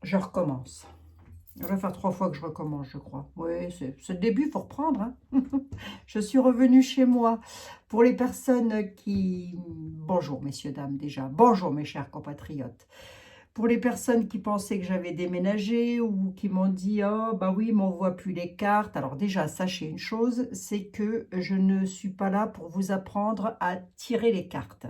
Je recommence. Ça va faire 3 fois que je recommence, je crois. Oui, c'est le début, il faut reprendre, hein. Je suis revenue chez moi. Pour les personnes qui... Bonjour, messieurs, dames, déjà. Bonjour, mes chers compatriotes. Pour les personnes qui pensaient que j'avais déménagé ou qui m'ont dit «Oh, bah oui, mais on ne voit plus les cartes». Alors déjà, sachez une chose, c'est que je ne suis pas là pour vous apprendre à tirer les cartes.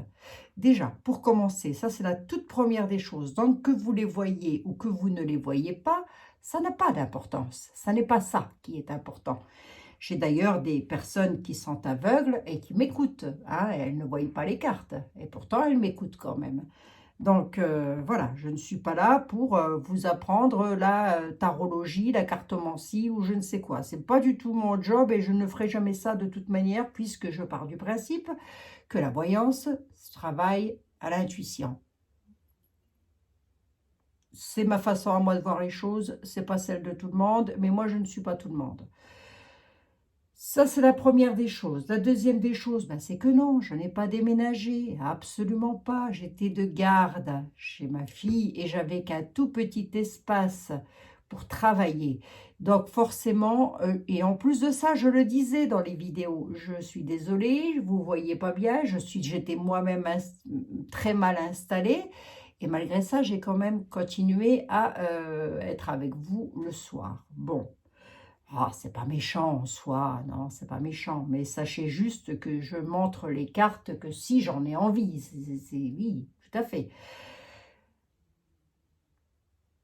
Déjà, pour commencer, ça c'est la toute première des choses. Donc que vous les voyez ou que vous ne les voyez pas, ça n'a pas d'importance. Ça n'est pas ça qui est important. J'ai d'ailleurs des personnes qui sont aveugles et qui m'écoutent, hein, elles ne voient pas les cartes et pourtant elles m'écoutent quand même. Donc voilà, je ne suis pas là pour vous apprendre la tarologie, la cartomancie ou je ne sais quoi. C'est pas du tout mon job et je ne ferai jamais ça de toute manière puisque je pars du principe que la voyance travaille à l'intuition. C'est ma façon à moi de voir les choses, c'est pas celle de tout le monde, mais moi je ne suis pas tout le monde. Ça, c'est la première des choses. La deuxième des choses, ben, c'est que non, je n'ai pas déménagé, absolument pas. J'étais de garde chez ma fille et j'avais qu'un tout petit espace pour travailler. Donc forcément, et en plus de ça, je le disais dans les vidéos, je suis désolée, vous ne voyez pas bien, j'étais moi-même très mal installée. Et malgré ça, j'ai quand même continué à être avec vous le soir. Bon. Ah, c'est pas méchant en soi, non, c'est pas méchant. Mais sachez juste que je montre les cartes que si j'en ai envie. Oui, tout à fait.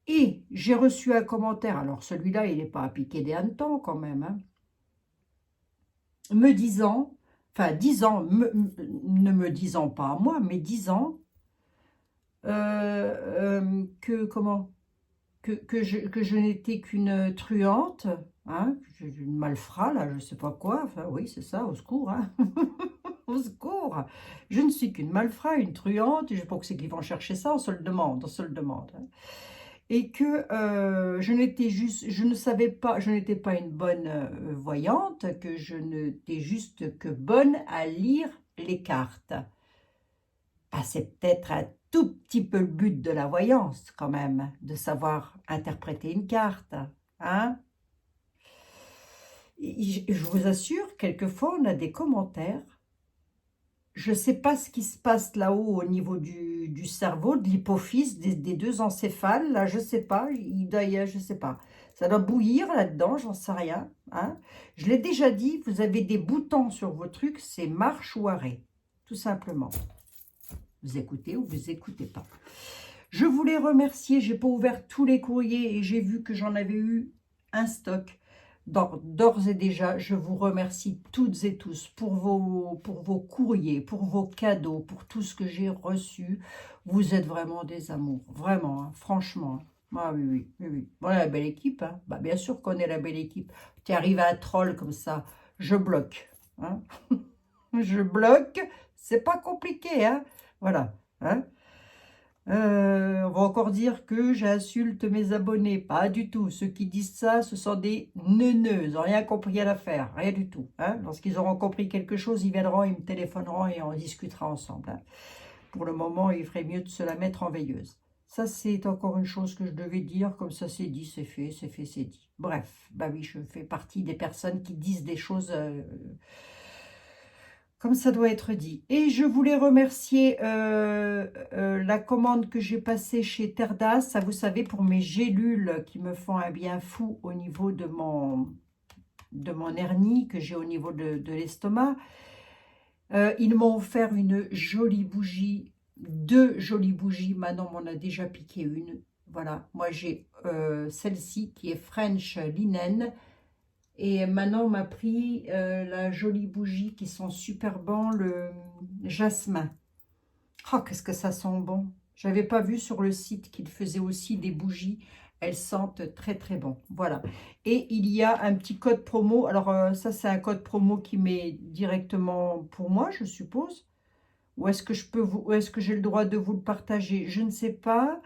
Et j'ai reçu un commentaire, alors celui-là, il n'est pas à piquer des hannetons quand même, hein, me disant, enfin disant, ne me disant pas à moi, mais disant que, comment, que je n'étais qu'une truande, hein, une malfrat, là, je ne sais pas quoi, enfin oui, c'est ça, au secours, hein. Au secours, je ne suis qu'une malfrat, une truande, je ne sais pas que c'est qu'ils vont chercher ça, on se le demande, hein. Et que je ne savais pas, je n'étais pas une bonne voyante, que je n'étais juste que bonne à lire les cartes. Ah, c'est peut-être un tout petit peu le but de la voyance, quand même, de savoir interpréter une carte, hein. Et je vous assure, quelquefois, on a des commentaires. Je ne sais pas ce qui se passe là-haut au niveau du cerveau, de l'hypophyse, des deux encéphales, là, je ne sais pas, je ne sais pas. Ça doit bouillir là-dedans, j'en sais rien, hein. Je l'ai déjà dit, vous avez des boutons sur vos trucs, c'est marche ou arrêt, tout simplement. Vous écoutez ou vous écoutez pas. Je voulais remercier, j'ai pas ouvert tous les courriers et j'ai vu que j'en avais eu un stock. D'ores et déjà, je vous remercie toutes et tous pour vos courriers, pour vos cadeaux, pour tout ce que j'ai reçu. Vous êtes vraiment des amours, vraiment, hein, franchement. Ah oui, oui, oui, oui. Voilà la belle équipe, hein. Bah, bien sûr qu'on est la belle équipe. Tu arrives à un troll comme ça, je bloque, hein. Je bloque, c'est pas compliqué, hein. Voilà, hein. On va encore dire que j'insulte mes abonnés. Pas du tout. Ceux qui disent ça, ce sont des neuneux. Ils n'ont rien compris à l'affaire. Rien du tout, hein. Lorsqu'ils auront compris quelque chose, ils viendront, ils me téléphoneront et on discutera ensemble, hein. Pour le moment, il ferait mieux de se la mettre en veilleuse. Ça, c'est encore une chose que je devais dire. Comme ça, c'est dit, c'est fait, c'est fait, c'est dit. Bref, bah oui, je fais partie des personnes qui disent des choses... comme ça doit être dit. Et je voulais remercier la commande que j'ai passée chez Terdas, ça vous savez, pour mes gélules qui me font un bien fou au niveau de mon hernie que j'ai au niveau de l'estomac. Ils m'ont offert une jolie bougie, 2 jolies bougies. Manon m'en a déjà piqué une. Voilà, moi j'ai celle-ci qui est French Linen. Et Manon m'a pris la jolie bougie qui sent super bon, le jasmin. Oh, qu'est-ce que ça sent bon. J'avais pas vu sur le site qu'il faisait aussi des bougies. Elles sentent très très bon. Voilà. Et il y a un petit code promo. Alors ça, c'est un code promo qui met directement pour moi, je suppose. Ou est-ce que est-ce que j'ai le droit de vous le partager? Je ne sais pas.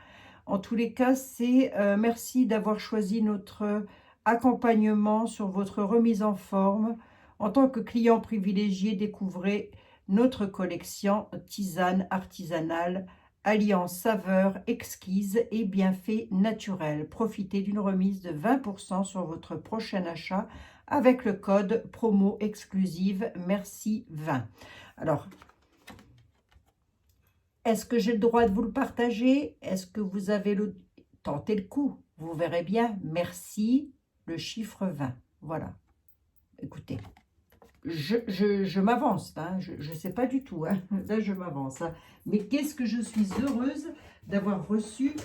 En tous les cas, c'est merci d'avoir choisi notre accompagnement sur votre remise en forme. En tant que client privilégié, découvrez notre collection tisane artisanale alliant saveur exquise et bienfaits naturels. Profitez d'une remise de 20% sur votre prochain achat avec le code promo exclusive Merci20. Alors, est-ce que j'ai le droit de vous le partager? Est-ce que vous avez le... Tentez le coup, vous verrez bien. Merci, le chiffre 20. Voilà. Écoutez, je m'avance, hein. Je ne sais pas du tout. Hein. Là, je m'avance. Hein. Mais qu'est-ce que je suis heureuse d'avoir reçu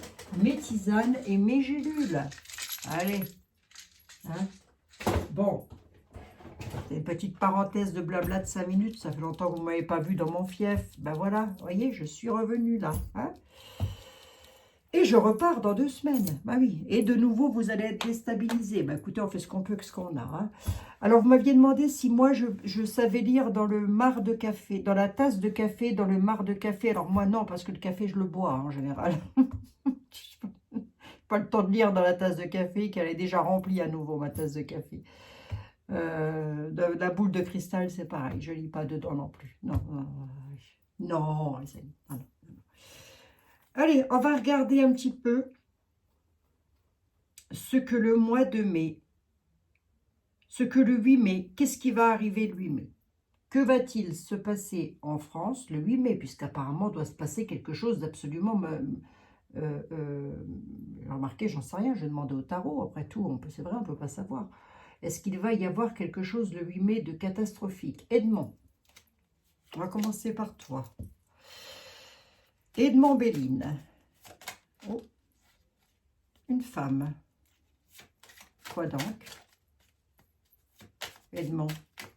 mes tisanes et mes gélules. Allez. Hein. Bon. C'est une petite parenthèse de blabla de 5 minutes. Ça fait longtemps que vous ne m'avez pas vu dans mon fief. Ben voilà, vous voyez, je suis revenue là. Hein. Et je repars dans 2 semaines. Bah oui. Et de nouveau, vous allez être déstabilisé. Bah écoutez, on fait ce qu'on peut avec ce qu'on a. Hein. Alors, vous m'aviez demandé si moi, je savais lire dans le marc de café, dans la tasse de café, dans le marc de café. Alors moi, non, parce que le café, je le bois en général. Pas le temps de lire dans la tasse de café, qu'elle est déjà remplie à nouveau, ma tasse de café. La boule de cristal, c'est pareil. Je ne lis pas dedans non plus. Non, non, les amis. Non, non. Allez, on va regarder un petit peu ce que le mois de mai, ce que le 8 mai, qu'est-ce qui va arriver le 8 mai? Que va-t-il se passer en France le 8 mai? Puisqu'apparemment, doit se passer quelque chose d'absolument... remarquez, j'en sais rien, je demandais au tarot. Après tout, c'est vrai, on ne peut pas savoir. Est-ce qu'il va y avoir quelque chose le 8 mai de catastrophique? Edmond, on va commencer par toi. Edmond Béline. Oh, une femme. Quoi donc? Edmond,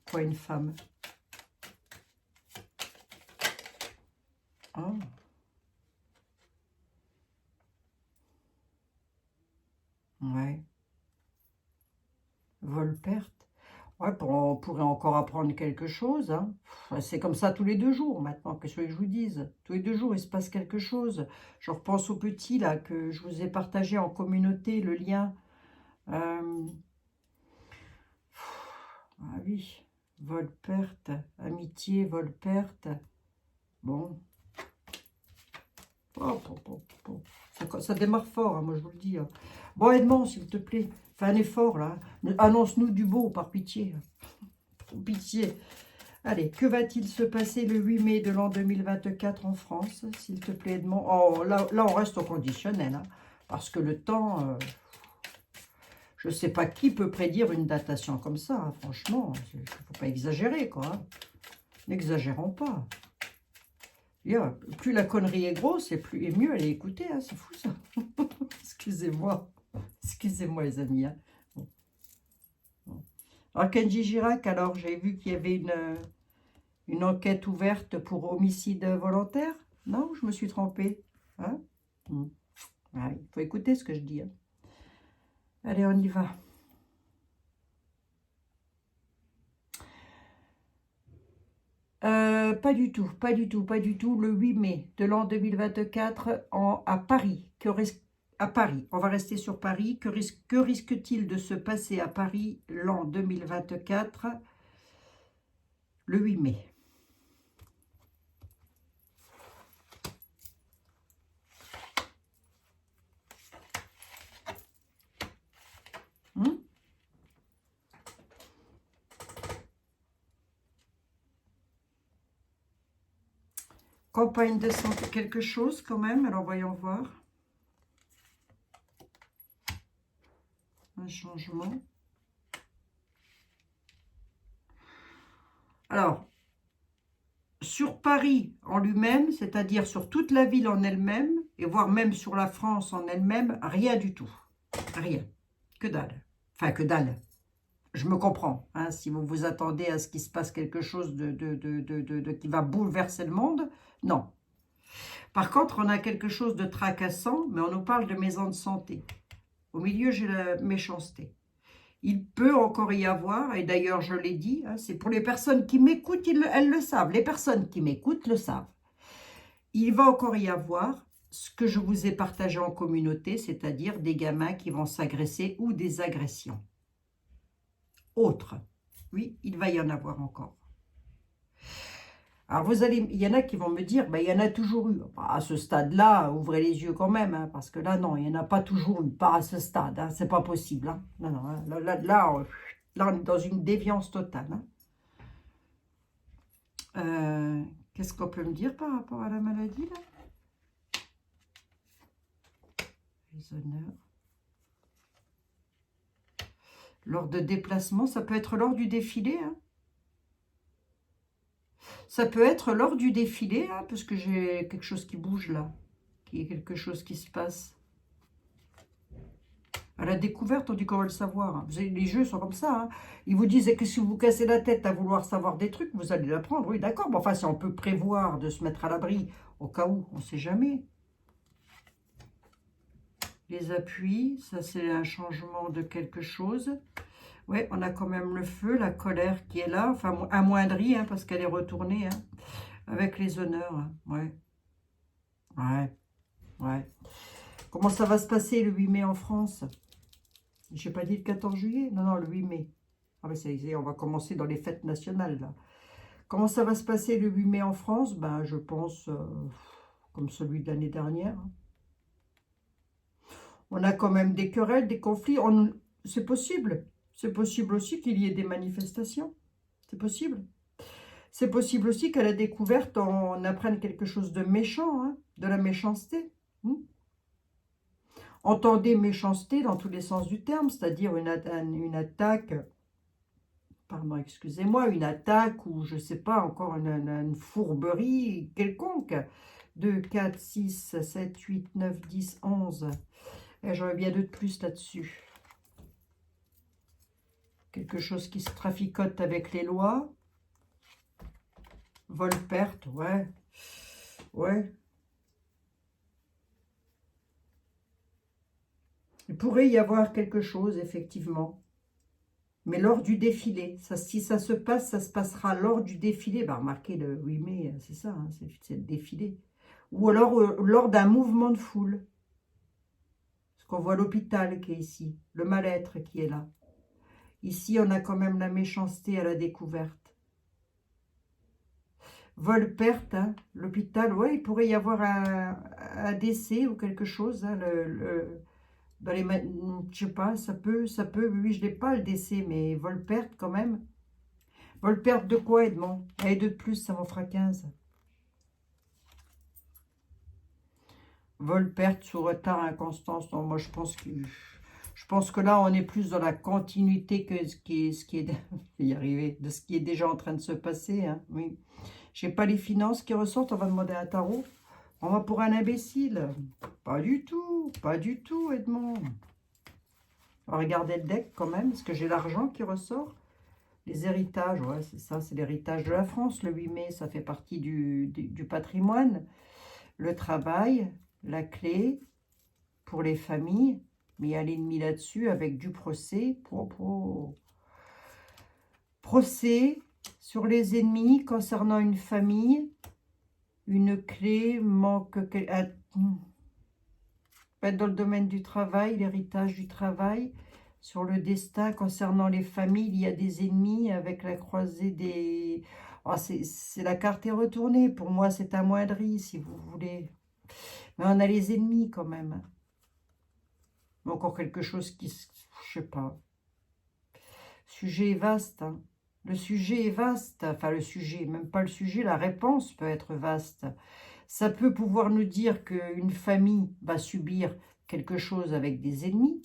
quoi une femme? Oh. Ouais. Vol-perte. Ouais, on pourrait encore apprendre quelque chose. Hein. C'est comme ça tous les 2 jours maintenant, que je vous dise. Tous les 2 jours, il se passe quelque chose. Je repense au petit, là, que je vous ai partagé en communauté, le lien. Ah oui, vol-perte, amitié, vol-perte. Bon. Oh, ça démarre fort, hein, moi je vous le dis. Hein. Bon, Edmond, s'il te plaît, fais un effort, là. Annonce-nous du beau, par pitié. Pitié. Allez, que va-t-il se passer le 8 mai de l'an 2024 en France, s'il te plaît, Edmond? Oh, là, on reste au conditionnel, hein, parce que le temps, je ne sais pas qui peut prédire une datation comme ça, hein, franchement, il ne faut pas exagérer, quoi. Hein. N'exagérons pas. Yeah, plus la connerie est grosse, et mieux elle est écoutée, hein, c'est fou ça. Excusez-moi. Excusez-moi les amis. Hein. Bon. Bon. Alors Kenji Girac, alors j'ai vu qu'il y avait une enquête ouverte pour homicide volontaire. Non, je me suis trompée. Hein. Ah, il faut écouter ce que je dis. Hein. Allez, on y va. Pas du tout, pas du tout, pas du tout. Le 8 mai de l'an 2024 à Paris. À Paris, on va rester sur Paris. Que risque-t-il de se passer à Paris l'an 2024 le 8 mai? Campagne de santé, quelque chose quand même. Alors, voyons voir. Un changement. Alors, sur Paris en lui-même, c'est-à-dire sur toute la ville en elle-même, et voire même sur la France en elle-même, rien du tout. Rien. Que dalle. Enfin, que dalle. Je me comprends. Hein, si vous vous attendez à ce qu'il se passe quelque chose qui va bouleverser le monde, non. Par contre, on a quelque chose de tracassant, mais on nous parle de maison de santé. Au milieu, j'ai la méchanceté. Il peut encore y avoir, et d'ailleurs je l'ai dit, hein, c'est pour les personnes qui m'écoutent, elles le savent. Les personnes qui m'écoutent le savent. Il va encore y avoir ce que je vous ai partagé en communauté, c'est-à-dire des gamins qui vont s'agresser ou des agressions. Autres. Oui, il va y en avoir encore. Alors, il y en a qui vont me dire, ben, il y en a toujours eu. Bah, à ce stade-là, ouvrez les yeux quand même, hein, parce que là, non, il n'y en a pas toujours eu, pas à ce stade, hein, c'est pas possible. Hein. Non, non, hein, là, on est dans une déviance totale. Hein. Qu'est-ce qu'on peut me dire par rapport à la maladie, là? Les honneurs. Lors de déplacement, ça peut être lors du défilé, hein. Ça peut être lors du défilé, hein, parce que j'ai quelque chose qui bouge là, qu'il y a quelque chose qui se passe. À la découverte, on dit qu'on va le savoir. Hein. Les jeux sont comme ça. Hein. Ils vous disent que si vous vous cassez la tête à vouloir savoir des trucs, vous allez l'apprendre. Oui, d'accord. Bon, enfin, si on peut prévoir de se mettre à l'abri, au cas où, on ne sait jamais. Les appuis, ça c'est un changement de quelque chose. Oui, on a quand même le feu, la colère qui est là, enfin amoindrie, hein, parce qu'elle est retournée, hein, avec les honneurs. Hein. Ouais, ouais, ouais. Comment ça va se passer le 8 mai en France? J'ai pas dit le 14 juillet? Non, non, le 8 mai. Ah ben ça y est, on va commencer dans les fêtes nationales, là. Comment ça va se passer le 8 mai en France? Ben, je pense, comme celui de l'année dernière. Hein. On a quand même des querelles, des conflits. C'est possible. C'est possible aussi qu'il y ait des manifestations. C'est possible. C'est possible aussi qu'à la découverte, on apprenne quelque chose de méchant, hein, de la méchanceté. Entendez méchanceté dans tous les sens du terme, c'est-à-dire une attaque, pardon, excusez-moi, une attaque ou je ne sais pas, encore une fourberie quelconque. 2, 4, 6, 7, 8, 9, 10, 11. J'aurais bien 2 de plus là-dessus. Quelque chose qui se traficote avec les lois. Vol-perte, ouais. Ouais. Il pourrait y avoir quelque chose, effectivement. Mais lors du défilé, si ça se passe, ça se passera lors du défilé. Bah, remarquez, le 8 mai, c'est ça, hein, c'est le défilé. Ou alors lors d'un mouvement de foule. Parce qu'on voit l'hôpital qui est ici, le mal-être qui est là. Ici, on a quand même la méchanceté à la découverte. Vol-perte, hein, l'hôpital, ouais, il pourrait y avoir un décès ou quelque chose. Hein, dans les, je sais pas, ça peut, oui, je n'ai pas le décès, mais vol-perte quand même. Vol-perte de quoi, Edmond? Allez, 2 de plus, ça m'en fera 15. Vol-perte sous retard, inconstance. Non, moi, je pense que là, on est plus dans la continuité que ce qui est je vais y arriver, de ce qui est déjà en train de se passer. Hein, oui. Je n'ai pas les finances qui ressortent, on va demander un tarot. On va pour un imbécile. Pas du tout, Edmond. On va regarder le deck quand même, parce que j'ai l'argent qui ressort. Les héritages, ouais, c'est ça, c'est l'héritage de la France. Le 8 mai, ça fait partie du patrimoine. Le travail, la clé pour les familles. Mais il y a l'ennemi là-dessus avec du procès. Procès sur les ennemis concernant une famille. Une clé manque... Être dans le domaine du travail, l'héritage du travail. Sur le destin concernant les familles, il y a des ennemis avec la croisée des... Oh, la carte est retournée. Pour moi, c'est amoindri, si vous voulez. Mais on a les ennemis quand même. Encore quelque chose qui... Je sais pas. Le sujet est vaste. Hein. Le sujet est vaste. Enfin, le sujet, même pas le sujet, la réponse peut être vaste. Ça peut pouvoir nous dire qu'une famille va subir quelque chose avec des ennemis,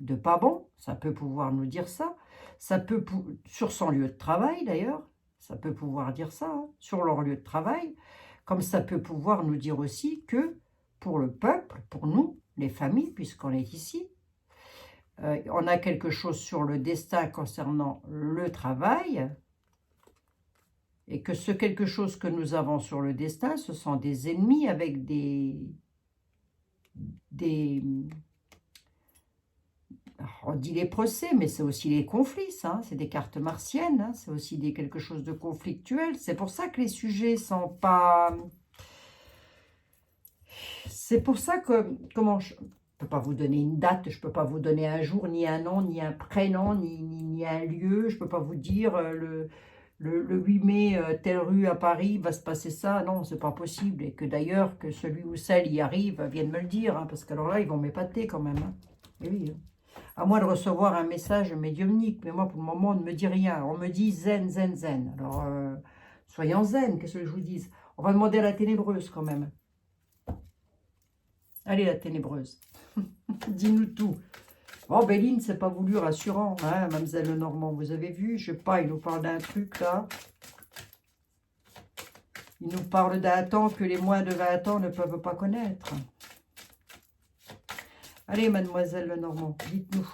de pas bon, ça peut pouvoir nous dire ça. Ça peut, sur son lieu de travail d'ailleurs, ça peut pouvoir dire ça, hein, sur leur lieu de travail, comme ça peut pouvoir nous dire aussi que pour le peuple, pour nous, les familles, puisqu'on est ici, on a quelque chose sur le destin concernant le travail, et que ce quelque chose que nous avons sur le destin, ce sont des ennemis avec on dit les procès, mais c'est aussi les conflits, ça. Hein, c'est des cartes martiennes, hein, c'est aussi quelque chose de conflictuel. C'est pour ça que les sujets sont pas... C'est pour ça que... Comment je ne peux pas vous donner une date, je ne peux pas vous donner un jour, ni un nom, ni un prénom, ni un lieu. Je ne peux pas vous dire... le 8 mai, telle rue à Paris, va se passer ça. Non, c'est pas possible. Et que d'ailleurs, que celui ou celle y arrive, vienne me le dire. Hein, parce qu'alors là, ils vont m'épater quand même. Hein. Et oui, hein. À moins de recevoir un message médiumnique. Mais moi, pour le moment, on ne me dit rien. On me dit zen, zen, zen. Alors, soyons zen, qu'est-ce que je vous dise? On va demander à la ténébreuse quand même. Allez, la ténébreuse. Dis-nous tout. Oh, Béline, c'est pas voulu rassurant, hein, mademoiselle Lenormand. Vous avez vu, je sais pas, il nous parle d'un truc là. Il nous parle d'un temps que les moins de 20 ans ne peuvent pas connaître. Allez, mademoiselle Lenormand, dites-nous.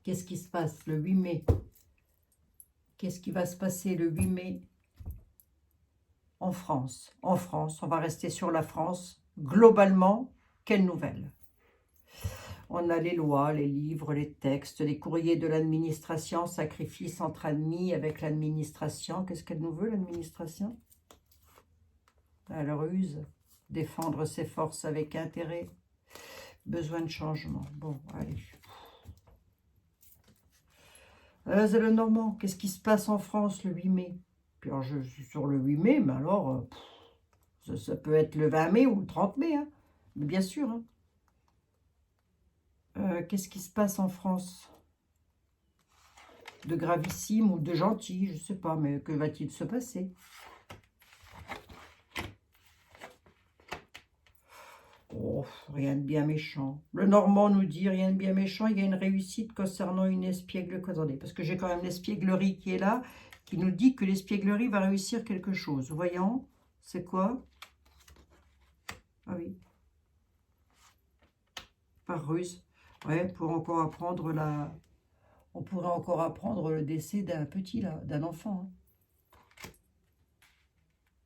Qu'est-ce qui se passe le 8 mai? Qu'est-ce qui va se passer le 8 mai en France? En France, on va rester sur la France. Globalement, quelle nouvelle? On a les lois, les livres, les textes, les courriers de l'administration, sacrifice entre ennemis avec l'administration. Qu'est-ce qu'elle nous veut, l'administration? Elle ruse, défendre ses forces avec intérêt, besoin de changement. Bon, allez. C'est le Normand. Qu'est-ce qui se passe en France le 8 mai? Puis alors, je suis sur le 8 mai, mais alors, ça peut être le 20 mai ou le 30 mai, hein. Mais bien sûr, hein. Qu'est-ce qui se passe en France? De gravissime ou de gentil, je ne sais pas, mais que va-t-il se passer? Oh, rien de bien méchant. Le Normand nous dit rien de bien méchant, il y a une réussite concernant une espiègle. Attendez, parce que j'ai quand même l'espièglerie qui est là, qui nous dit que l'espièglerie va réussir quelque chose. Voyons, c'est quoi? Ah oui. Par ruse. Ouais, pour encore apprendre la... On pourrait encore apprendre le décès d'un petit, là, d'un enfant. Hein.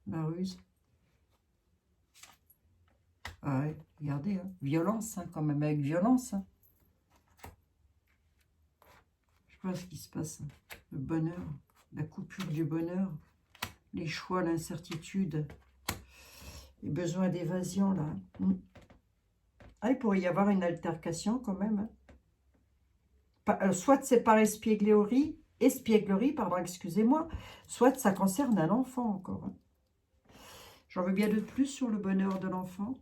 La ruse. Ah ouais, regardez, hein. Violence, hein, quand même, avec violence. Hein. Je sais pas ce qui se passe. Hein. Le bonheur, la coupure du bonheur, les choix, l'incertitude, les besoins d'évasion, là. Ah, il pourrait y avoir une altercation, quand même. Hein. Soit c'est par espièglerie, pardon, excusez-moi, soit ça concerne un enfant encore. Hein. J'en veux bien de plus sur le bonheur de l'enfant.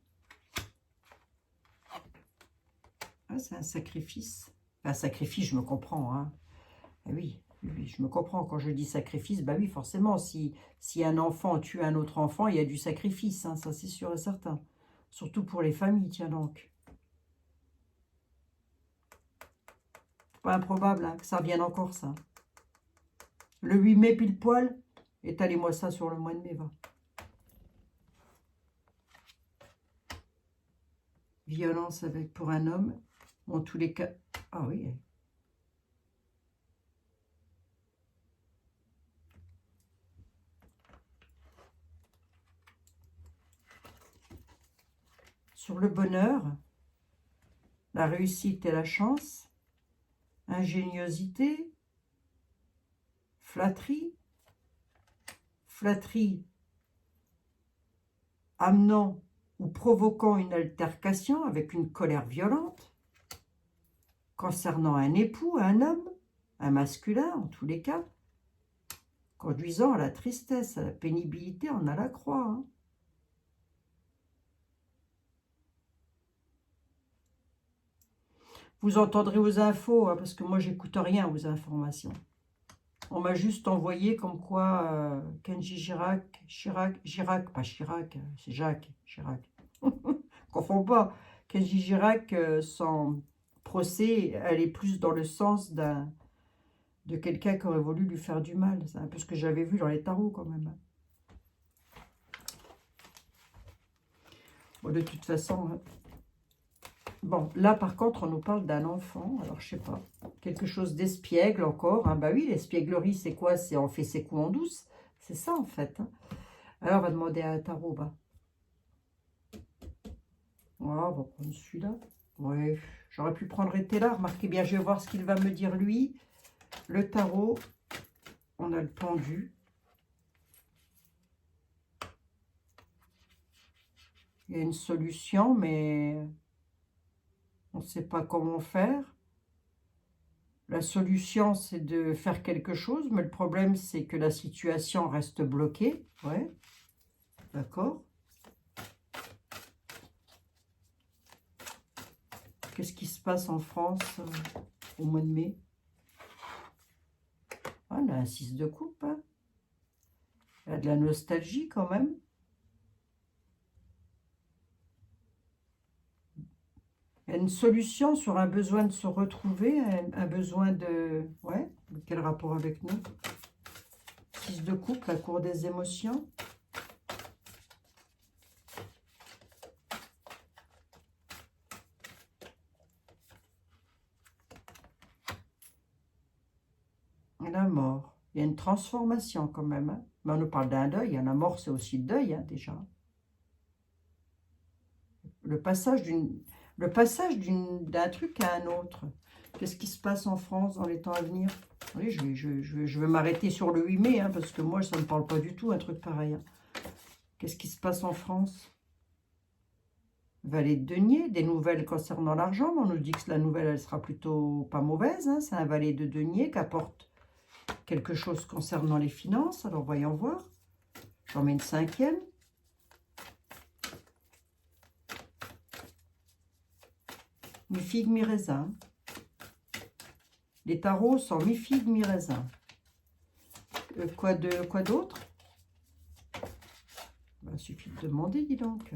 Ah, c'est un sacrifice. Un sacrifice, je me comprends. Hein. Ah oui, oui, je me comprends. Quand je dis sacrifice, bah oui, forcément, si un enfant tue un autre enfant, il y a du sacrifice, hein, ça c'est sûr et certain. Surtout pour les familles, tiens donc. Pas improbable hein, que ça revienne encore, ça. Le 8 mai, pile poil, étalez-moi ça sur le mois de mai, va. Violence avec pour un homme, en tous les cas... Ah oui. Sur le bonheur, la réussite et la chance, ingéniosité, flatterie, amenant ou provoquant une altercation avec une colère violente, concernant un époux, un homme, un masculin en tous les cas, conduisant à la tristesse, à la pénibilité, on a la croix. Hein. Vous entendrez aux infos, hein, parce que moi j'écoute rien aux informations. On m'a juste envoyé comme quoi Kenji Girac, pas Chirac, c'est Jacques Chirac. Confond pas. Kenji Girac, son procès allait plus dans le sens de quelqu'un qui aurait voulu lui faire du mal. C'est un peu ce que j'avais vu dans les tarots quand même. Bon, de toute façon... Hein. Bon, là par contre, on nous parle d'un enfant. Alors, je sais pas. Quelque chose d'espiègle encore. Hein. Bah oui, l'espièglerie, c'est quoi? C'est on fait ses coups en douce. C'est ça en fait. Hein. Alors, on va demander à un tarot. Bah. Voilà, on va prendre celui-là. Ouais, j'aurais pu prendre Etela. Remarquez bien, je vais voir ce qu'il va me dire lui. Le tarot. On a le pendu. Il y a une solution, mais on ne sait pas comment faire. La solution, c'est de faire quelque chose, mais le problème, c'est que la situation reste bloquée. Ouais, d'accord. Qu'est-ce qui se passe en France au mois de mai? Ah, on a un 6 de coupe, hein. Il y a de la nostalgie quand même. Il y a une solution sur un besoin de se retrouver, un besoin de... Ouais, quel rapport avec nous? 6 de coupe, la cour des émotions. Et la mort. Il y a une transformation quand même, hein. Mais on nous parle d'un deuil, hein. La mort, c'est aussi le deuil, hein, déjà. Le passage d'un truc à un autre. Qu'est-ce qui se passe en France dans les temps à venir? Oui, je vais m'arrêter sur le 8 mai, hein, parce que moi, ça ne me parle pas du tout, un truc pareil, hein. Qu'est-ce qui se passe en France? Valet de denier, des nouvelles concernant l'argent. On nous dit que la nouvelle, elle sera plutôt pas mauvaise, hein. C'est un valet de denier qui apporte quelque chose concernant les finances. Alors, voyons voir. J'en mets une 5e. Mi-figue, mi-raisin. Les tarots sont mi-figue, mi-raisin. Quoi d'autre? Il suffit de demander, dis donc.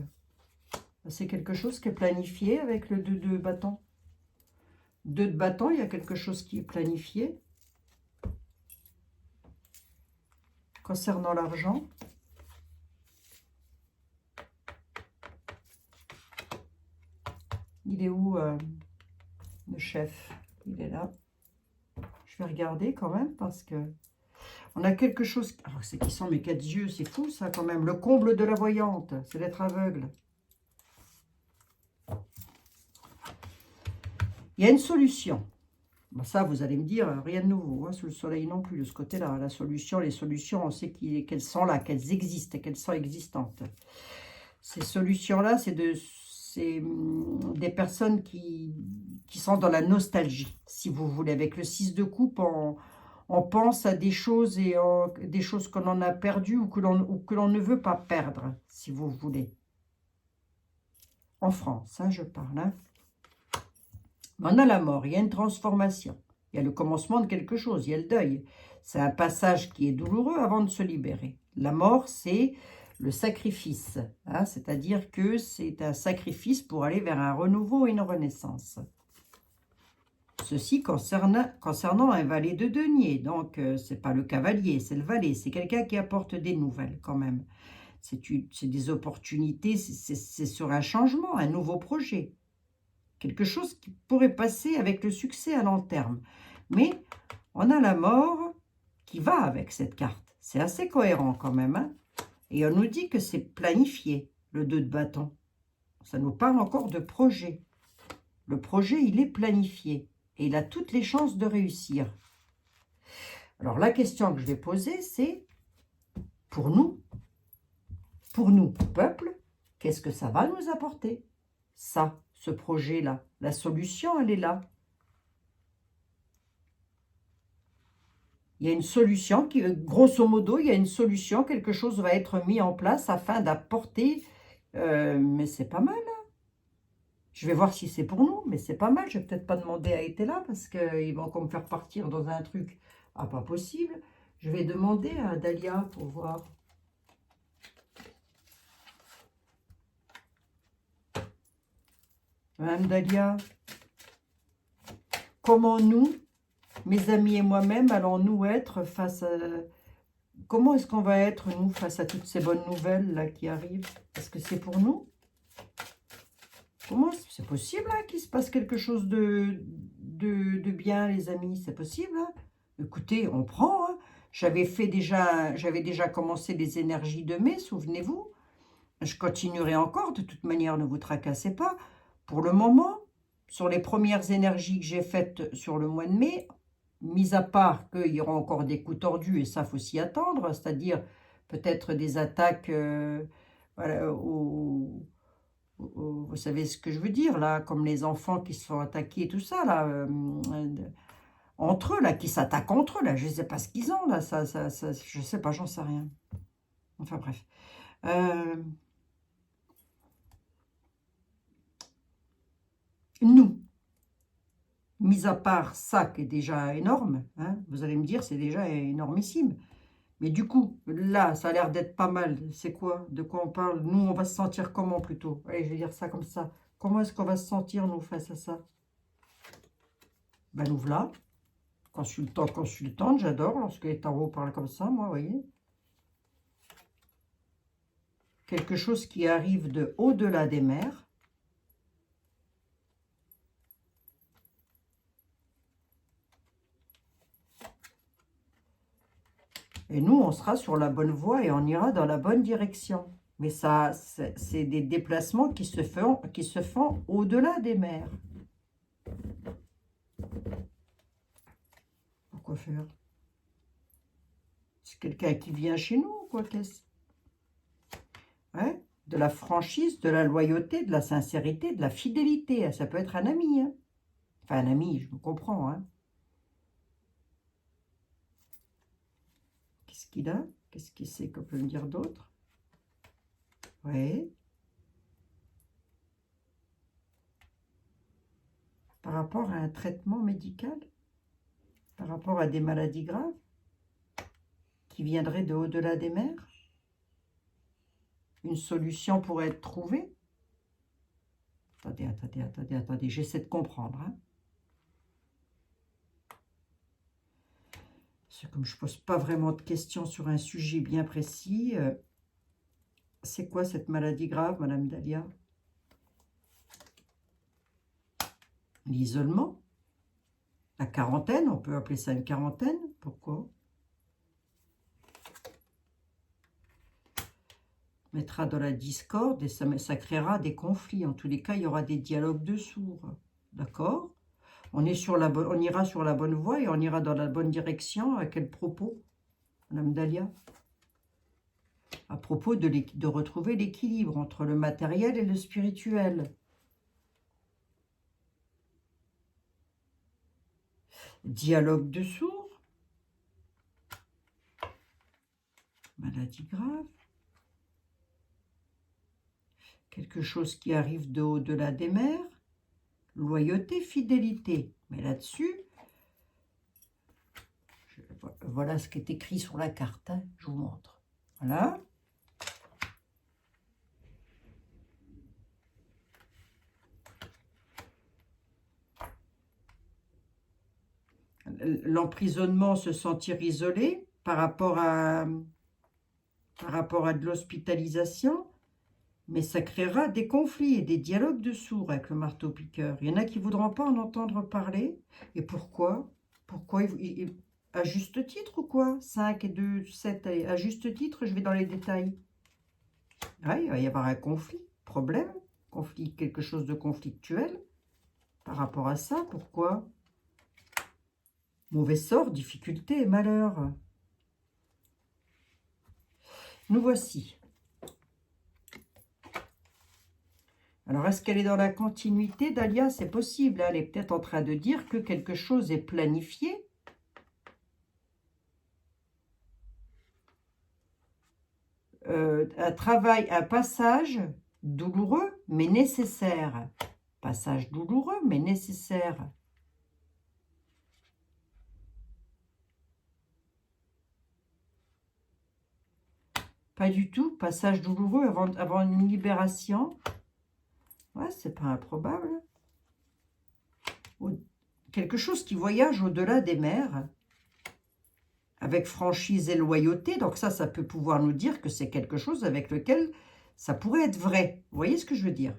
C'est quelque chose qui est planifié avec le 2 de bâton. 2 de bâton, il y a quelque chose qui est planifié. Concernant l'argent. Il est où le chef? Il est là. Je vais regarder quand même parce que on a quelque chose. Alors c'est qui sont mes 4 yeux? C'est fou ça quand même. Le comble de la voyante, c'est d'être aveugle. Il y a une solution. Bon, ça, vous allez me dire, rien de nouveau, hein, sous le soleil non plus, de ce côté-là. La solution, les solutions, on sait qu'elles sont là, qu'elles existent, qu'elles sont existantes. Ces solutions-là, c'est des personnes qui sont dans la nostalgie, si vous voulez. Avec le 6 de coupe, on pense à des choses et des choses que l'on a perdues ou que l'on ne veut pas perdre, si vous voulez. En France, hein, je parle. Hein. On a la mort, il y a une transformation. Il y a le commencement de quelque chose, il y a le deuil. C'est un passage qui est douloureux avant de se libérer. La mort, c'est le sacrifice. Hein, c'est-à-dire que c'est un sacrifice pour aller vers un renouveau et une renaissance. Ceci concernant un valet de denier. Donc, ce n'est pas le cavalier, c'est le valet. C'est quelqu'un qui apporte des nouvelles quand même. C'est des opportunités, c'est sur un changement, un nouveau projet. Quelque chose qui pourrait passer avec le succès à long terme. Mais on a la mort qui va avec cette carte. C'est assez cohérent quand même. Hein, et on nous dit que c'est planifié, le 2 de bâton. Ça nous parle encore de projet. Le projet, il est planifié. Et il a toutes les chances de réussir. Alors, la question que je vais poser, c'est pour nous, peuple, qu'est-ce que ça va nous apporter? Ça, ce projet-là. La solution, elle est là. Il y a une solution, grosso modo, il y a une solution, quelque chose va être mis en place afin d'apporter, mais c'est pas mal. Hein. Je vais voir si c'est pour nous, mais c'est pas mal. Je vais peut-être pas demander à être là parce qu'ils vont encore me faire partir dans un truc. Ah, pas possible. Je vais demander à Dahlia pour voir. Madame Dahlia, comment nous, mes amis et moi-même, allons-nous être face à... Comment est-ce qu'on va être, nous, face à toutes ces bonnes nouvelles là qui arrivent? Est-ce que c'est pour nous? Comment c'est possible hein, qu'il se passe quelque chose de bien, les amis? C'est possible hein. Écoutez, on prend. Hein. J'avais déjà commencé les énergies de mai, souvenez-vous. Je continuerai encore, de toute manière, ne vous tracassez pas. Pour le moment, sur les premières énergies que j'ai faites sur le mois de mai, mis à part qu'il y aura encore des coups tordus, et ça, faut s'y attendre, c'est-à-dire peut-être des attaques voilà, vous savez ce que je veux dire, là, comme les enfants qui se font attaquer, tout ça, là. entre eux, là, qui s'attaquent entre eux, là. Je ne sais pas ce qu'ils ont, là. Je sais pas, j'en sais rien. Enfin, bref. Nous, mis à part ça qui est déjà énorme, hein, vous allez me dire, c'est déjà énormissime. Mais du coup, là, ça a l'air d'être pas mal. C'est quoi? De quoi on parle? Nous, on va se sentir comment plutôt? Allez, je vais dire ça comme ça. Comment est-ce qu'on va se sentir, nous, face à ça? Ben, nous voilà. Consultante, j'adore lorsque les tarots parlent comme ça, moi, vous voyez. Quelque chose qui arrive de au-delà des mers. Et nous, on sera sur la bonne voie et on ira dans la bonne direction. Mais ça, c'est des déplacements qui se font au-delà des mers. Pourquoi faire? C'est quelqu'un qui vient chez nous ou quoi, qu'est-ce? Ouais, de la franchise, de la loyauté, de la sincérité, de la fidélité. Ça peut être un ami, hein. Enfin, un ami, je me comprends, hein. Qu'est-ce qu'il a? Qu'est-ce qu'il sait qu'on peut me dire d'autre? Oui. Par rapport à un traitement médical? Par rapport à des maladies graves? Qui viendraient de au-delà des mers? Une solution pourrait être trouvée? Attendez, j'essaie de comprendre, hein. Comme je ne pose pas vraiment de questions sur un sujet bien précis, c'est quoi cette maladie grave, Madame Dahlia? L'isolement? La quarantaine, on peut appeler ça une quarantaine. Pourquoi? Mettra dans la discorde et ça créera des conflits. En tous les cas, il y aura des dialogues de sourds. D'accord? On ira sur la bonne voie et on ira dans la bonne direction. À quel propos, Madame Dahlia? À propos de retrouver l'équilibre entre le matériel et le spirituel. Dialogue de sourds. Maladie grave. Quelque chose qui arrive de au-delà des mers. Loyauté, fidélité. Mais là-dessus, voilà ce qui est écrit sur la carte, hein, je vous montre. Voilà. L'emprisonnement, se sentir isolé par rapport à de l'hospitalisation, mais ça créera des conflits et des dialogues de sourds avec le marteau-piqueur. Il y en a qui ne voudront pas en entendre parler. Et pourquoi? Pourquoi à juste titre ou quoi? 5 et 2, 7, allez, à juste titre, je vais dans les détails. Ouais, il va y avoir un conflit, problème, conflit, quelque chose de conflictuel par rapport à ça. Pourquoi? Mauvais sort, difficulté et malheur. Nous voici. Alors, est-ce qu'elle est dans la continuité, Dahlia? C'est possible. Elle est peut-être en train de dire que quelque chose est planifié. Un travail, un passage douloureux, mais nécessaire. Passage douloureux, mais nécessaire. Pas du tout. Passage douloureux avant une libération. Ouais, c'est pas improbable. Quelque chose qui voyage au-delà des mers, avec franchise et loyauté. Donc ça peut pouvoir nous dire que c'est quelque chose avec lequel ça pourrait être vrai. Vous voyez ce que je veux dire?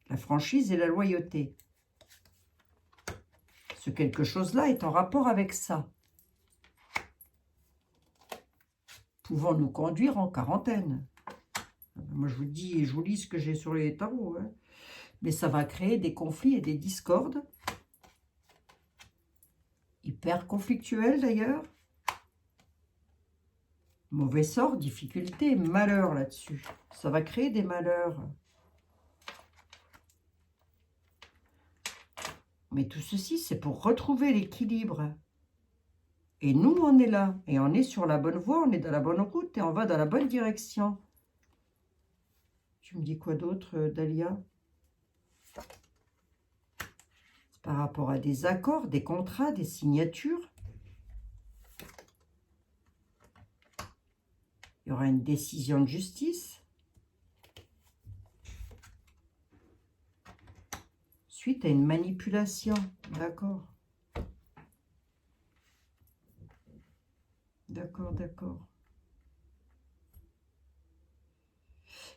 La franchise et la loyauté. Ce quelque chose-là est en rapport avec ça. Pouvant nous conduire en quarantaine. Moi, je vous lis ce que j'ai sur les tarots, hein. Mais ça va créer des conflits et des discordes. Hyper conflictuels, d'ailleurs. Mauvais sort, difficulté, malheur là-dessus. Ça va créer des malheurs. Mais tout ceci, c'est pour retrouver l'équilibre. Et nous, on est là. Et on est sur la bonne voie, on est dans la bonne route et on va dans la bonne direction. Tu me dis quoi d'autre, Dahlia? Par rapport à des accords, des contrats, des signatures. Il y aura une décision de justice. Suite à une manipulation. D'accord. D'accord, d'accord.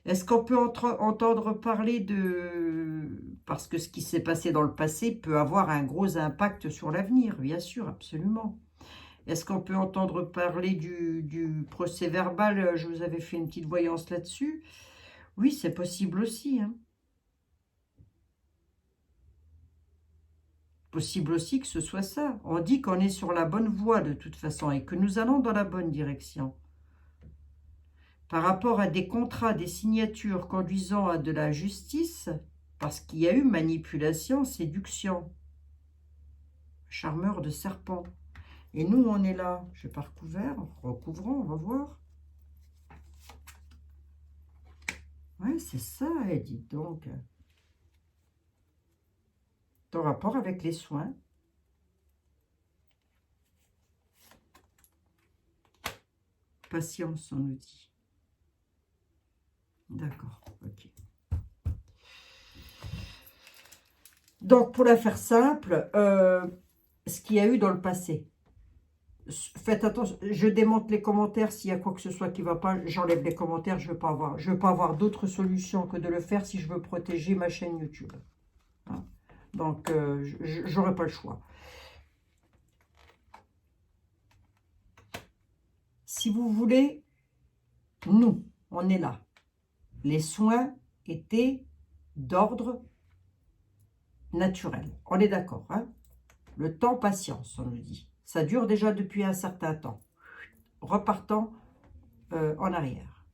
Est-ce qu'on peut entendre parler de... Parce que ce qui s'est passé dans le passé peut avoir un gros impact sur l'avenir, bien sûr, absolument. Est-ce qu'on peut entendre parler du procès verbal? Je vous avais fait une petite voyance là-dessus. Oui, c'est possible aussi. Hein. Possible aussi que ce soit ça. On dit qu'on est sur la bonne voie de toute façon et que nous allons dans la bonne direction. Par rapport à des contrats, des signatures conduisant à de la justice, parce qu'il y a eu manipulation, séduction, charmeur de serpent. Et nous, on est là. Je n'ai pas recouvert, recouvrons, on va voir. Ouais, c'est ça, dites donc. Ton rapport avec les soins. Patience, on nous dit. D'accord, ok. Donc, pour la faire simple, ce qu'il y a eu dans le passé. Faites attention, je démonte les commentaires. S'il y a quoi que ce soit qui ne va pas, j'enlève les commentaires. Je veux pas avoir d'autre solution que de le faire si je veux protéger ma chaîne YouTube. Hein. Donc, j'aurai pas le choix. Si vous voulez, nous, on est là. Les soins étaient d'ordre naturel. On est d'accord, hein? Le temps, patience, on nous dit. Ça dure déjà depuis un certain temps. Repartons en arrière.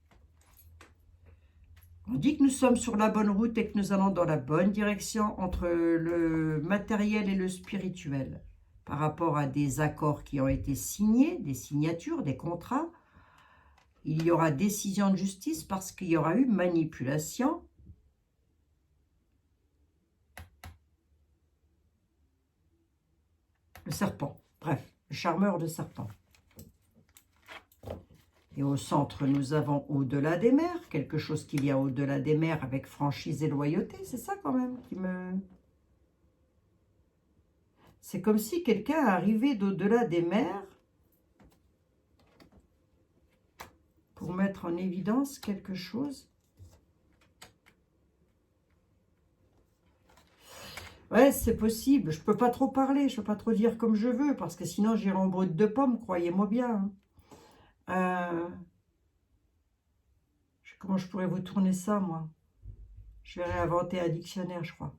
On dit que nous sommes sur la bonne route et que nous allons dans la bonne direction entre le matériel et le spirituel. Par rapport à des accords qui ont été signés, des signatures, des contrats, il y aura décision de justice parce qu'il y aura eu manipulation. Le serpent, bref, le charmeur de serpent. Et au centre, nous avons au-delà des mers, quelque chose qu'il y a au-delà des mers avec franchise et loyauté. C'est ça quand même qui me... C'est comme si quelqu'un arrivait d'au-delà des mers pour mettre en évidence quelque chose. Ouais, c'est possible. Je peux pas trop parler, je peux pas trop dire comme je veux, parce que sinon j'irai en brut de pomme, croyez-moi bien. Comment je pourrais vous tourner ça, moi? Je vais réinventer un dictionnaire, je crois.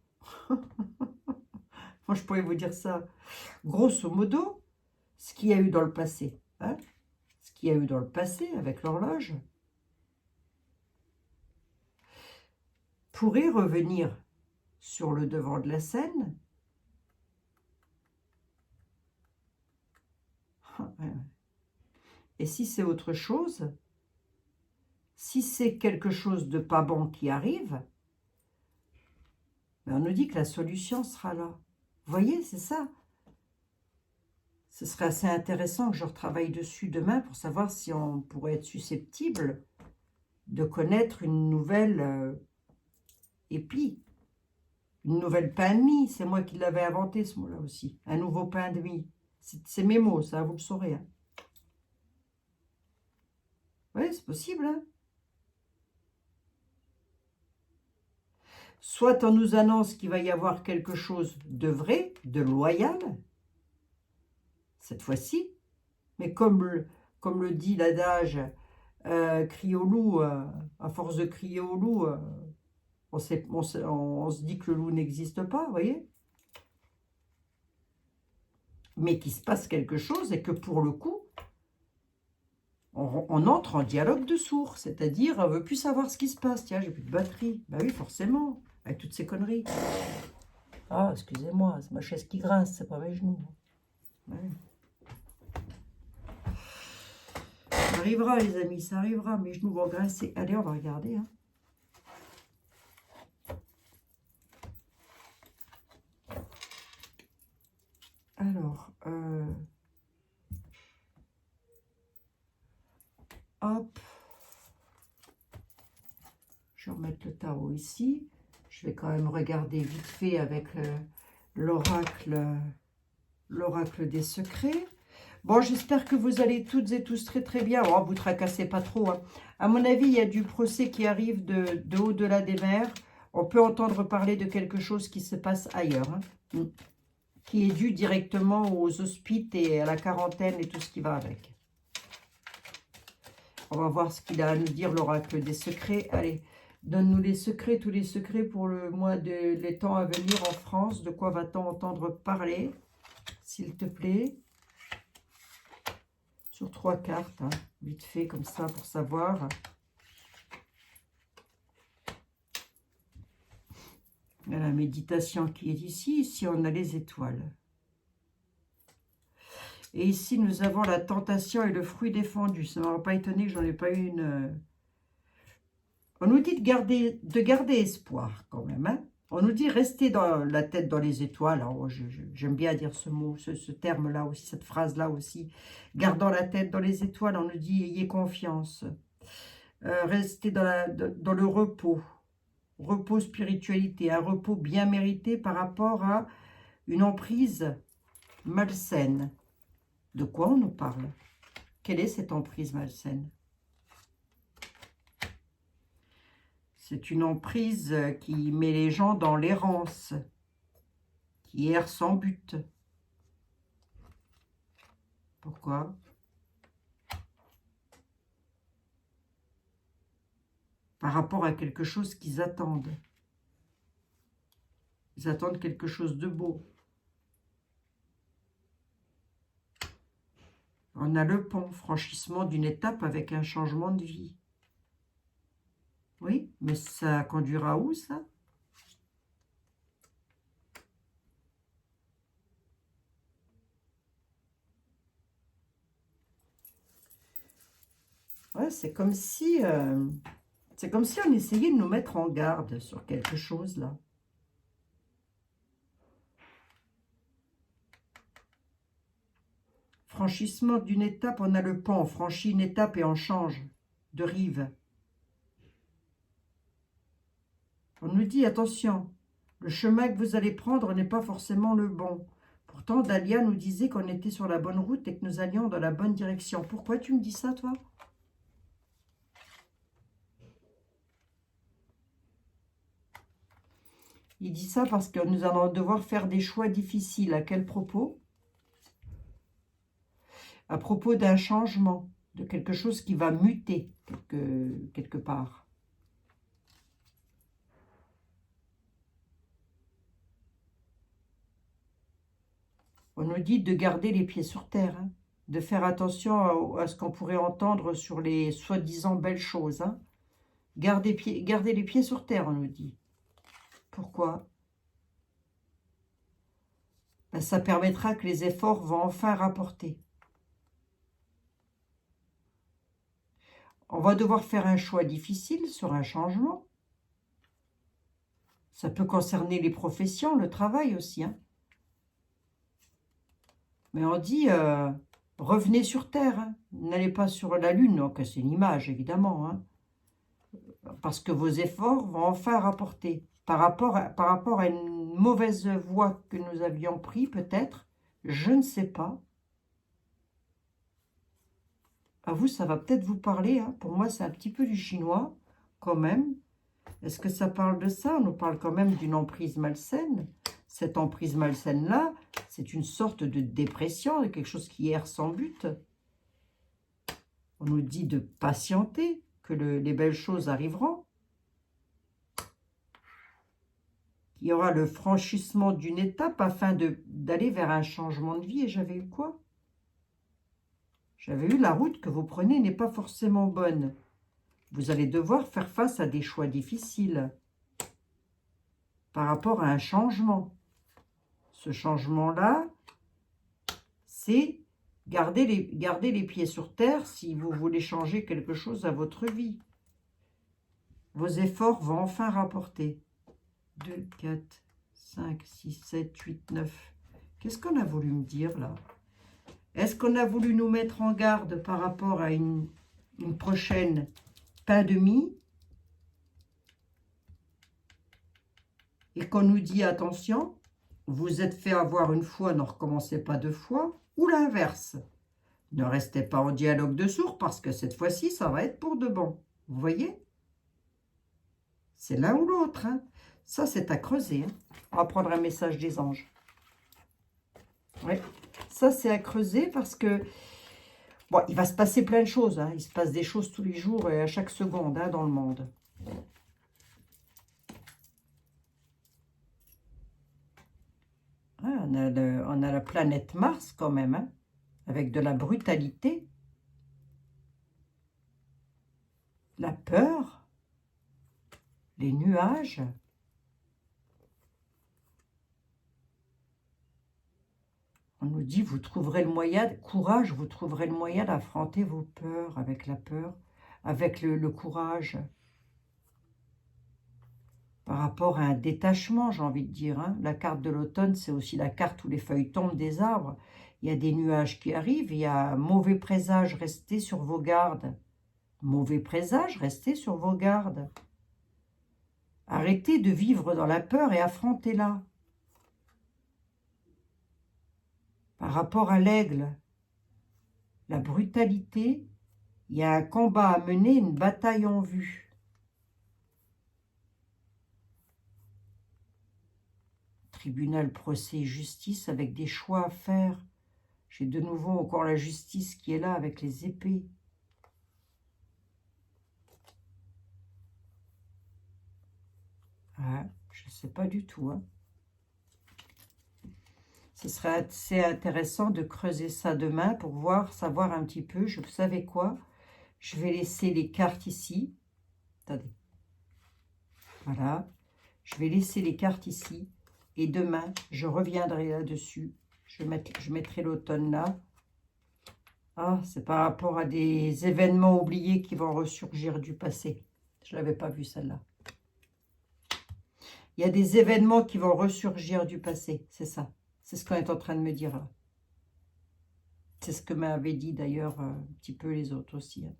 Moi, je pourrais vous dire ça. Grosso modo, ce qu'il y a eu dans le passé, hein, ce qu'il y a eu dans le passé avec l'horloge, pourrait revenir sur le devant de la scène. Et si c'est autre chose, si c'est quelque chose de pas bon qui arrive, ben on nous dit que la solution sera là. Vous voyez, c'est ça. Ce serait assez intéressant que je retravaille dessus demain pour savoir si on pourrait être susceptible de connaître une nouvelle épi, une nouvelle pain de mie. C'est moi qui l'avais inventé, ce mot-là aussi. Un nouveau pain de mie. C'est mes mots, ça, vous le saurez. Hein. Oui, c'est possible. Hein. Soit on nous annonce qu'il va y avoir quelque chose de vrai, de loyal, cette fois-ci, mais comme le dit l'adage, crie au loup, à force de crier au loup, on se dit que le loup n'existe pas, vous voyez? Mais qu'il se passe quelque chose et que pour le coup, on entre en dialogue de sourds, c'est-à-dire on ne veut plus savoir ce qui se passe. Tiens, j'ai plus de batterie. Bah oui, forcément, avec toutes ces conneries. Ah, excusez-moi, c'est ma chaise qui grince, c'est pas mes genoux. Ouais. arrivera, les amis, ça arrivera. Mes genoux vont grincer. Allez, on va regarder. Hein. Alors, hop. Je vais remettre le tarot ici. Je vais quand même regarder vite fait avec l'oracle des secrets. Bon, j'espère que vous allez toutes et tous très très bien. Oh, vous tracassez pas trop. Hein. À mon avis, il y a du procès qui arrive de au-delà des mers. On peut entendre parler de quelque chose qui se passe ailleurs. Hein, qui est dû directement aux hospices et à la quarantaine et tout ce qui va avec. On va voir ce qu'il a à nous dire, l'oracle des secrets. Allez, donne-nous les secrets, tous les secrets pour le mois les temps à venir en France. De quoi va-t-on entendre parler, s'il te plaît? Sur 3 cartes, hein, vite fait, comme ça, pour savoir. Il y a la méditation qui est ici. Ici, on a les étoiles. Et ici, nous avons la tentation et le fruit défendu. Ça ne m'aurait pas étonné que j'en ai pas eu une... On nous dit de garder espoir, quand même. Hein. On nous dit rester dans la tête dans les étoiles. Alors, j'aime bien dire ce mot, ce terme-là aussi, cette phrase-là aussi. Gardant la tête dans les étoiles, on nous dit ayez confiance. Restez dans le repos. Repos, spiritualité. Un repos bien mérité par rapport à une emprise malsaine. De quoi on nous parle? Quelle est cette emprise malsaine? C'est une emprise qui met les gens dans l'errance, qui erre sans but. Pourquoi? Par rapport à quelque chose qu'ils attendent. Ils attendent quelque chose de beau. On a le pont, franchissement d'une étape avec un changement de vie. Oui, mais ça conduira où, ça? Ouais, c'est comme si on essayait de nous mettre en garde sur quelque chose, là. Franchissement d'une étape, on a le pont, on franchit une étape et on change de rive. On nous dit, attention, le chemin que vous allez prendre n'est pas forcément le bon. Pourtant, Dahlia nous disait qu'on était sur la bonne route et que nous allions dans la bonne direction. Pourquoi tu me dis ça, toi? Il dit ça parce que nous allons devoir faire des choix difficiles. À quel propos? À propos d'un changement, de quelque chose qui va muter quelque part. On nous dit de garder les pieds sur terre, hein, de faire attention à ce qu'on pourrait entendre sur les soi-disant belles choses. Hein. Gardez les pieds sur terre, on nous dit. Pourquoi? Ben, ça permettra que les efforts vont enfin rapporter. On va devoir faire un choix difficile sur un changement. Ça peut concerner les professions, le travail aussi. Hein. Mais on dit, revenez sur Terre. Hein. N'allez pas sur la Lune. Donc c'est une image, évidemment. Hein. Parce que vos efforts vont enfin rapporter. Par rapport à une mauvaise voie que nous avions prise, peut-être, je ne sais pas. À vous, ça va peut-être vous parler. Hein. Pour moi, c'est un petit peu du chinois, quand même. Est-ce que ça parle de ça? On nous parle quand même d'une emprise malsaine. Cette emprise malsaine-là, c'est une sorte de dépression, de quelque chose qui erre sans but. On nous dit de patienter, que les belles choses arriveront. Il y aura le franchissement d'une étape afin d'aller vers un changement de vie. Et j'avais eu quoi? J'avais eu la route que vous prenez n'est pas forcément bonne. Vous allez devoir faire face à des choix difficiles par rapport à un changement. Ce changement-là, c'est Gardez les pieds sur terre si vous voulez changer quelque chose à votre vie. Vos efforts vont enfin rapporter. 2, 4, 5, 6, 7, 8, 9. Qu'est-ce qu'on a voulu me dire là? Est-ce qu'on a voulu nous mettre en garde par rapport à une prochaine pain de mie? Et qu'on nous dit attention, vous êtes fait avoir une fois, ne recommencez pas deux fois, ou l'inverse. Ne restez pas en dialogue de sourds parce que cette fois-ci, ça va être pour de bon. Vous voyez? C'est l'un ou l'autre. Hein. Ça, c'est à creuser. Hein. On va prendre un message des anges. Ouais. Ça, c'est à creuser parce que bon, il va se passer plein de choses. Hein. Il se passe des choses tous les jours et à chaque seconde hein, dans le monde. Ah, on a la planète Mars quand même, hein, avec de la brutalité, la peur, les nuages. On nous dit, vous trouverez le moyen, courage, vous trouverez le moyen d'affronter vos peurs, avec la peur, avec le courage. Par rapport à un détachement, j'ai envie de dire. Hein. La carte de l'automne, c'est aussi la carte où les feuilles tombent des arbres. Il y a des nuages qui arrivent, il y a un mauvais présage, restez sur vos gardes. Mauvais présage, restez sur vos gardes. Arrêtez de vivre dans la peur et affrontez-la. Par rapport à l'aigle, la brutalité, il y a un combat à mener, une bataille en vue. Tribunal, procès, justice avec des choix à faire. J'ai de nouveau encore la justice qui est là avec les épées. Ah, je ne sais pas du tout. Hein. Ce serait assez intéressant de creuser ça demain pour savoir un petit peu. Vous savez quoi? Je vais laisser les cartes ici. Attendez. Voilà. Je vais laisser les cartes ici. Et demain, je reviendrai là-dessus. Je mettrai l'automne là. Ah, c'est par rapport à des événements oubliés qui vont ressurgir du passé. Je ne l'avais pas vu celle-là. Il y a des événements qui vont ressurgir du passé. C'est ça. C'est ce qu'on est en train de me dire là. C'est ce que m'avaient dit d'ailleurs un petit peu les autres aussi. Hein.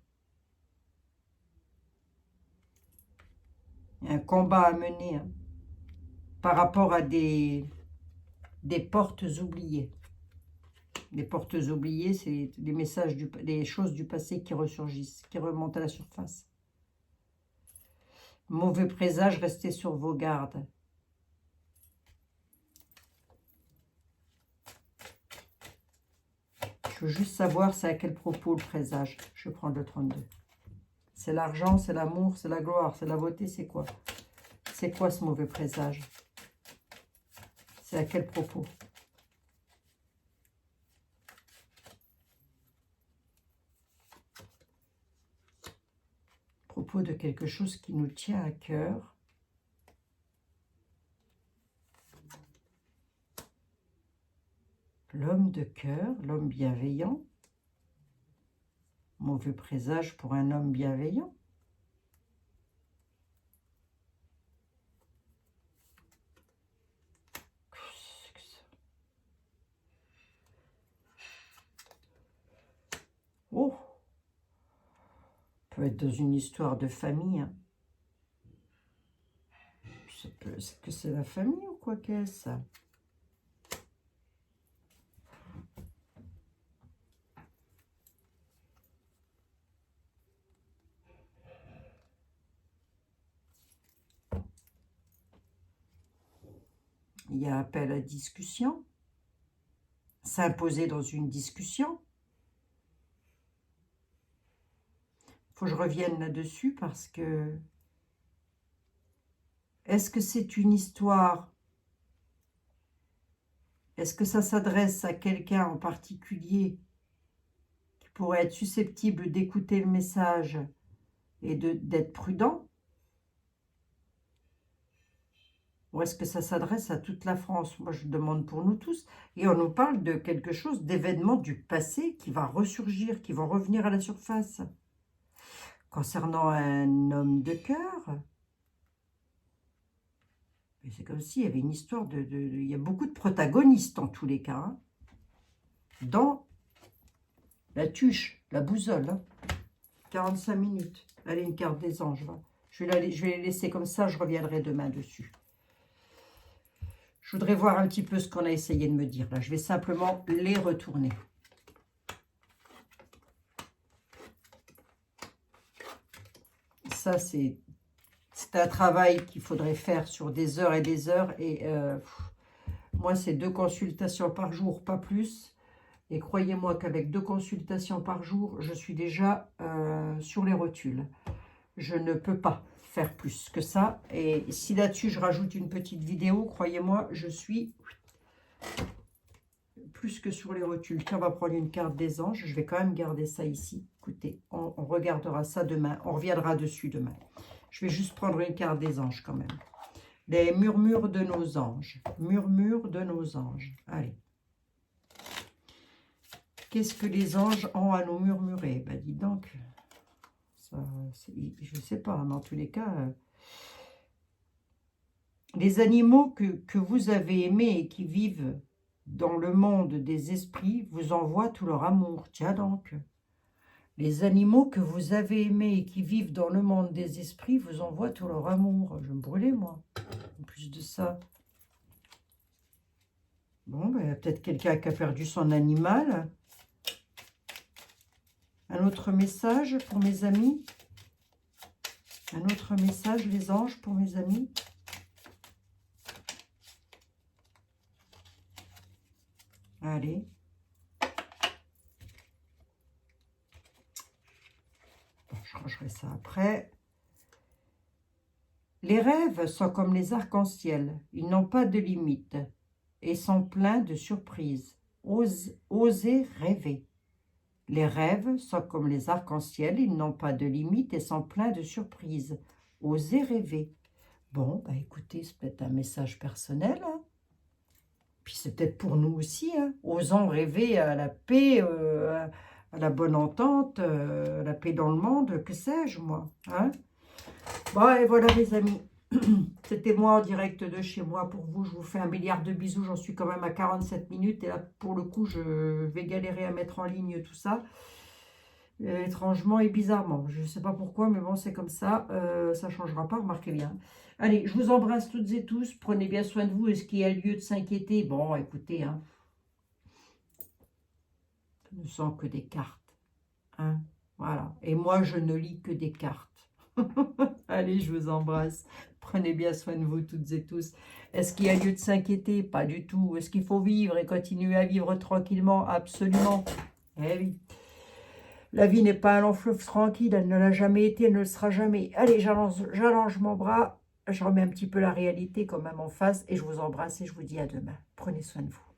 Il y a un combat à mener hein, par rapport à des portes oubliées. Les portes oubliées, c'est les messages, les choses du passé qui ressurgissent, qui remontent à la surface. Mauvais présage, restez sur vos gardes. Je veux juste savoir c'est à quel propos le présage. Je vais prendre le 32. C'est l'argent, c'est l'amour, c'est la gloire, c'est la beauté, c'est quoi? C'est quoi ce mauvais présage? C'est à quel propos? Propos de quelque chose qui nous tient à cœur. L'homme de cœur, l'homme bienveillant. Mauvais présage pour un homme bienveillant. Oh, peut être dans une histoire de famille. Hein. Est-ce que c'est la famille ou quoi qu'est-ce? Il y a appel à discussion. S'imposer dans une discussion. Il faut que je revienne là-dessus parce que... Est-ce que c'est une histoire? Est-ce que ça s'adresse à quelqu'un en particulier qui pourrait être susceptible d'écouter le message et d'être prudent? Ou est-ce que ça s'adresse à toute la France? Moi, je demande pour nous tous. Et on nous parle de quelque chose, d'événements du passé qui va ressurgir, qui vont revenir à la surface. Concernant un homme de cœur, c'est comme s'il y avait une histoire il y a beaucoup de protagonistes en tous les cas. Hein, dans la tuche, la boussole. Hein, 45 minutes. Allez, une carte des anges. Là. Je vais les laisser comme ça, je reviendrai demain dessus. Je voudrais voir un petit peu ce qu'on a essayé de me dire. Là, je vais simplement les retourner. Ça, c'est un travail qu'il faudrait faire sur des heures et des heures. Et moi, c'est 2 consultations par jour, pas plus. Et croyez-moi qu'avec 2 consultations par jour, je suis déjà sur les rotules. Je ne peux pas faire plus que ça. Et si là-dessus, je rajoute une petite vidéo, croyez-moi, je suis plus que sur les rotules. Tiens, on va prendre une carte des anges. Je vais quand même garder ça ici. Écoutez, on regardera ça demain. On reviendra dessus demain. Je vais juste prendre une carte des anges quand même. Les murmures de nos anges. Murmures de nos anges. Allez. Qu'est-ce que les anges ont à nous murmurer? Ben, dis donc... je ne sais pas, mais en tous les cas, les animaux que vous avez aimés et qui vivent dans le monde des esprits vous envoient tout leur amour. Tiens donc, les animaux que vous avez aimés et qui vivent dans le monde des esprits vous envoient tout leur amour. Je vais me brûler, moi, en plus de ça. Bon, ben, peut-être quelqu'un qui a perdu son animal. Un autre message pour mes amis. Un autre message, les anges, pour mes amis. Allez. Bon, je rangerai ça après. Les rêves sont comme les arcs-en-ciel. Ils n'ont pas de limite et sont pleins de surprises. Osez rêver. Les rêves sont comme les arcs-en-ciel. Ils n'ont pas de limite et sont pleins de surprises. Osez rêver. Bon, bah écoutez, c'est peut-être un message personnel. Hein. Puis c'est peut-être pour nous aussi. Hein. Osons rêver à la paix, à la bonne entente, à la paix dans le monde, que sais-je, moi. Hein. Bon, et voilà, les amis. C'était moi en direct de chez moi pour vous. Je vous fais un milliard de bisous. J'en suis quand même à 47 minutes. Et là, pour le coup, je vais galérer à mettre en ligne tout ça. Étrangement et bizarrement. Je ne sais pas pourquoi, mais bon, c'est comme ça. Ça ne changera pas, remarquez bien. Allez, je vous embrasse toutes et tous. Prenez bien soin de vous. Est-ce qu'il y a lieu de s'inquiéter? Bon, écoutez, hein. Ce ne sont que des cartes. Hein, voilà. Et moi, je ne lis que des cartes. Allez, je vous embrasse. Prenez bien soin de vous toutes et tous. Est-ce qu'il y a lieu de s'inquiéter? Pas du tout. Est-ce qu'il faut vivre et continuer à vivre tranquillement? Absolument. Eh oui. La vie n'est pas un long fleuve tranquille. Elle ne l'a jamais été, elle ne le sera jamais. Allez, j'allonge mon bras. Je remets un petit peu la réalité quand même en face. Et je vous embrasse et je vous dis à demain. Prenez soin de vous.